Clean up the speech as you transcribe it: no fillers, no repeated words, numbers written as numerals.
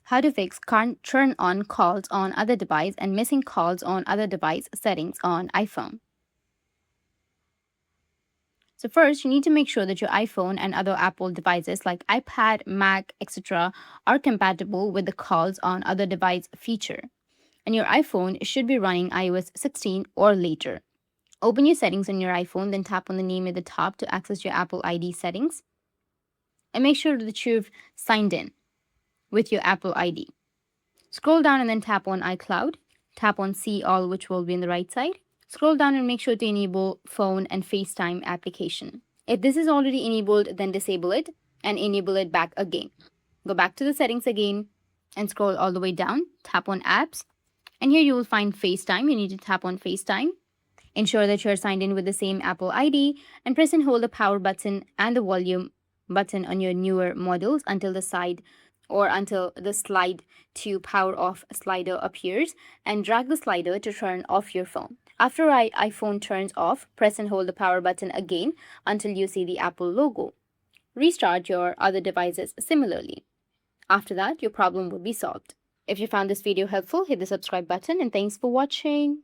How to fix can't turn on calls on other device and missing calls on other device settings on iPhone. So first, you need to make sure that your iPhone and other Apple devices like iPad, Mac, etc. are compatible with the calls on other device feature. And your iPhone should be running iOS 16 or later. Open your settings on your iPhone, then tap on the name at the top to access your Apple ID settings. And make sure that you've signed in with your Apple ID. Scroll down and then tap on iCloud. Tap on See All, which will be on the right side. Scroll down and make sure to enable phone and FaceTime application. If this is already enabled, then disable it and enable it back again. Go back to the settings again and scroll all the way down. Tap on apps. And here you will find FaceTime. You need to tap on FaceTime. Ensure that you're signed in with the same Apple ID and press and hold the power button and the volume button on your newer models until the slide to power off slider appears, and drag the slider to turn off your phone. After iPhone turns off, press and hold the power button again until you see the Apple logo. Restart your other devices similarly. After that, your problem will be solved. If you found this video helpful, hit the subscribe button and thanks for watching.